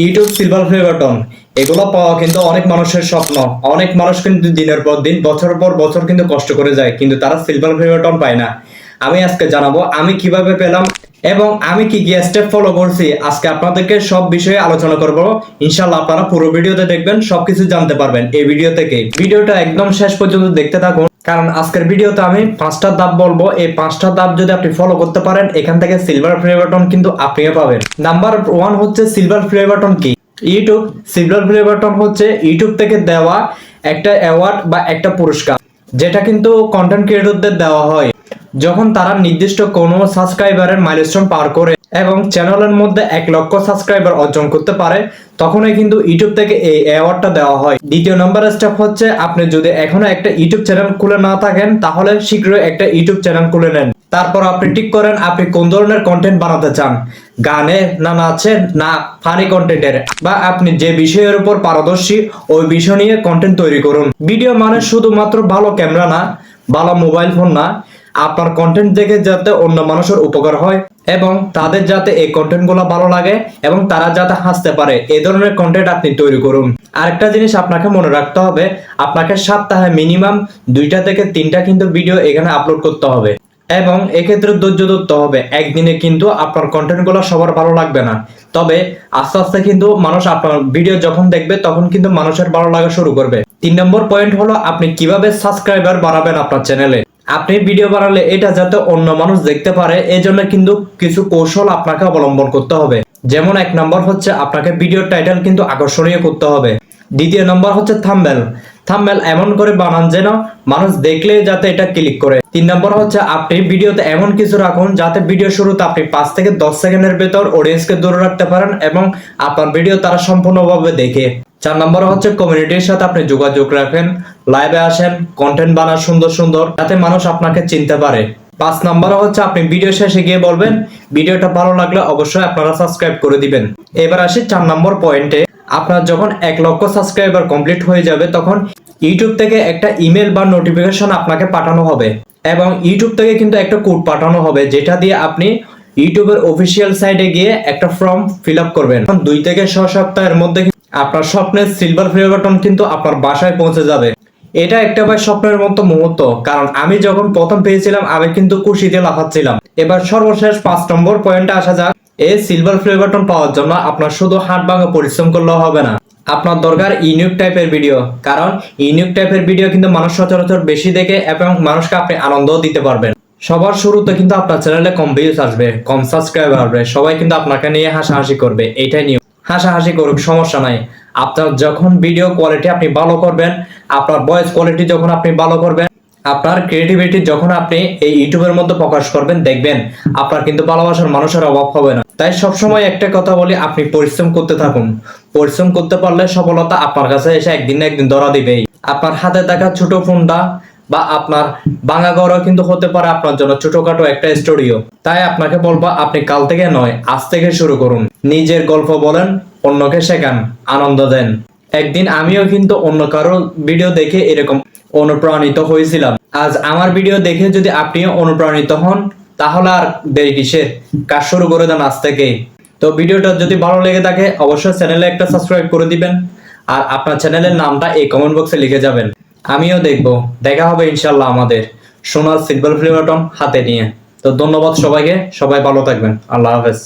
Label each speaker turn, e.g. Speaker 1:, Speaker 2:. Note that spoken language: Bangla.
Speaker 1: ইউটিউব সিলভার প্লে বাটন এগুলো পাওয়া কিন্তু অনেক মানুষের স্বপ্ন। অনেক মানুষ কিন্তু দিনের পর দিন বছর পর বছর কিন্তু কষ্ট করে যায়, কিন্তু তারা সিলভার প্লে বাটন পায় না। আমি আজকে জানাবো আমি কিভাবে পেলাম এবং আমি কি কি স্টেপ ফলো করছি। আজকে আপনাদেরকে সব বিষয়ে আলোচনা করব। ইনশাআল্লাহ আপনারা পুরো ভিডিওতে দেখবেন, সবকিছু জানতে পারবেন এই ভিডিও থেকে। ভিডিওটা একদম শেষ পর্যন্ত দেখতে থাকুন, কারণ আজকের ভিডিওতে আমি 5টা ধাপ বলবো। এই 5টা ধাপ যদি আপনি ফলো করতে পারেন, এখান থেকে সিলভার প্লে বাটন কিন্তু আপনিও পাবেন। নাম্বার 1 হচ্ছে সিলভার প্লে বাটন কি। ইউটিউব সিলভার প্লে বাটন হচ্ছে ইউটিউব থেকে দেওয়া একটা অ্যাওয়ার্ড বা একটা পুরস্কার, যেটা কিন্তু কন্টেন্ট ক্রিয়েটরদের দেওয়া হয় যখন তারা নির্দিষ্ট কোনো সাবস্ক্রাইবারের মাইলস্টোন পার করে এবং চ্যানেলের মধ্যে 1 লক্ষ সাবস্ক্রাইবার অর্জন করতে পারে, তখনই কিন্তু ইউটিউব থেকে এই অ্যাওয়ার্ডটা দেওয়া হয়। দ্বিতীয় নম্বর স্টেপ হচ্ছে আপনি যদি এখনো একটা ইউটিউব চ্যানেল খুলে না থাকেন, তাহলে শীঘ্রই একটা ইউটিউব চ্যানেল খুলে নেন। তারপর আপনি ঠিক করেন আপনি কোন ধরনের কন্টেন্ট বানাতে চান, গানে না নাচে না ফানি কন্টেন্টের, বা আপনি যে বিষয়ের উপর পারদর্শী ওই বিষয় নিয়ে কন্টেন্ট তৈরি করুন। ভিডিও মানে শুধুমাত্র ভালো ক্যামেরা না, ভালো মোবাইল ফোন না, আপনার কন্টেন্ট দেখে যাতে অন্য মানুষের উপকার হয় এবং তাদের যাতে এই কন্টেন্ট গুলো ভালো লাগে এবং তারা যাতে হাসতে পারে, এই ধরনের কন্টেন্ট আপনি তৈরি করুন। আরেকটা জিনিস আপনাকে মনে রাখতে হবে, আপনাকে সপ্তাহে মিনিমাম 2টা থেকে 3টা কিন্তু ভিডিও এখানে আপলোড করতে হবে এবং এক্ষেত্রে ধৈর্য ধরতে হবে। একদিনে কিন্তু আপনার কন্টেন্ট গুলো সবার ভালো লাগবে না, তবে আস্তে আস্তে কিন্তু মানুষ আপনার ভিডিও যখন দেখবে তখন কিন্তু মানুষের ভালো লাগা শুরু করবে। 3 নম্বর পয়েন্ট হলো আপনি কিভাবে সাবস্ক্রাইবার বাড়াবেন আপনার চ্যানেলে। আপনি ভিডিও বানালে এটা যাতে অন্য মানুষ দেখতে পারে, এই জন্য কিন্তু কিছু কৌশল আপনাকে অবলম্বন করতে হবে। যেমন 1 নম্বর হচ্ছে আপনাকে ভিডিওর টাইটেল কিন্তু আকর্ষণীয় করতে হবে। দ্বিতীয় নম্বর হচ্ছে থাম্বনেল। থাম্বনেল এমন করে বানান যেন মানুষ দেখলে যাতে এটা ক্লিক করে। 3 নম্বর হচ্ছে আপনি ভিডিওতে এমন কিছু রাখুন যাতে ভিডিও শুরুতে আপনি 5 থেকে 10 সেকেন্ডের ভেতর অডিয়েন্সকে ধরে রাখতে পারেন এবং আপনার ভিডিও তারা সম্পূর্ণভাবে দেখে। 4 নম্বর হচ্ছে কমিউনিটির সাথে আপনি যোগাযোগ রাখেন, লাইভে আসেন, কন্টেন্ট বানান সুন্দর সুন্দর, যাতে মানুষ আপনাকে চিনতে পারে। 5 নম্বর হচ্ছে আপনি ভিডিও শেষে গিয়ে বলবেন ভিডিওটা ভালো লাগলে অবশ্যই আপনারা সাবস্ক্রাইব করে দিবেন। এবার আসি 4 নম্বর পয়েন্টে। আপনার যখন 1 লক্ষ সাবস্ক্রাইবার কমপ্লিট হয়ে যাবে, তখন ইউটিউব থেকে একটা ইমেল বা নোটিফিকেশন আপনাকে পাঠানো হবে এবং ইউটিউব থেকে কিন্তু একটা কোড পাঠানো হবে, যেটা দিয়ে আপনি ইউটিউবের অফিসিয়াল সাইটে গিয়ে একটা ফর্ম ফিল আপ করবেন। 2 থেকে 6 সপ্তাহের মধ্যে আপনার স্বপ্নের সিলভার প্লে বাটন কিন্তু আপনার বাসায় পৌঁছে যাবে। এটা একটা ভাই স্বপ্নের মতো মুহূর্ত, কারণ আমি যখন প্রথম পেয়েছিলাম আমি কিন্তু খুশিতে লাফাচ্ছিলাম। এবার সর্বশেষ 5 নম্বর পয়েন্টে আসা যাক। এই সিলভার প্লে বাটন পাওয়ার জন্য আপনার শুধু হাত ভাঙা পরিশ্রম করলেও হবে না, আপনার দরকার ইউনিক টাইপের ভিডিও। কারণ ইউনিক টাইপের ভিডিও কিন্তু মানুষ সচরাচর বেশি দেখে এবং মানুষকে আপনি আনন্দও দিতে পারবেন। সবার শুরুতে কিন্তু আপনার চ্যানেলে কম ভিউজ আসবে, কম সাবস্ক্রাইবার আসবে, সবাই কিন্তু আপনাকে নিয়ে হাসাহাসি করবে, এইটাই নিয়ম। হাসাহাসি করুক, সমস্যা নাই। আপনার যখন ভিডিও কোয়ালিটি আপনি ভালো করবেন, আপনার ভয়েস কোয়ালিটি যখন আপনি ভালো করবেন, আপনার ক্রিয়েটিভিটি যখন আপনি এই ইউটিউবের মধ্যে প্রকাশ করবেন, দেখবেন আপনার কিন্তু ভালোবাসার মানুষের অভাব হবে না। তাই সবসময় একটা কথা বলি, আপনি পরিশ্রম করতে থাকুন। পরিশ্রম করতে পারলে সফলতা আপনার কাছে এসে একদিন না একদিন ধরা দিবেই। আপনার হাতে থাকা ছোট ফোনটা বা আপনার ভাঙা ঘরও কিন্তু হতে পারে আপনার জন্য ছোটখাটো একটা স্টুডিও। তাই আপনাকে বলবো আপনি কাল থেকে নয়, আজ থেকে শুরু করুন। নিজের গল্প বলেন, অন্যকে শেখান, আনন্দ দেন। একদিন আমিও কিন্তু অন্য কারো ভিডিও দেখে এরকম অনুপ্রাণিত হয়েছিলাম। আজ আমার ভিডিও দেখে যদি আপনিও অনুপ্রাণিত হন, তাহলে আর দেরি কিসের, কাজ শুরু করে দেন আজ থেকেই। তো ভিডিওটা যদি ভালো লেগে থাকে অবশ্যই চ্যানেলে একটা সাবস্ক্রাইব করে দিবেন আর আপনার চ্যানেলের নামটা এই কমেন্ট বক্সে লিখে যাবেন। আমিও দেখবো। দেখা হবে ইনশাআল্লাহ আমাদের সোনার সিলভার প্লে বাটন হাতে নিয়ে। তো ধন্যবাদ সবাইকে, সবাই ভালো থাকবেন। আল্লাহ হাফেজ।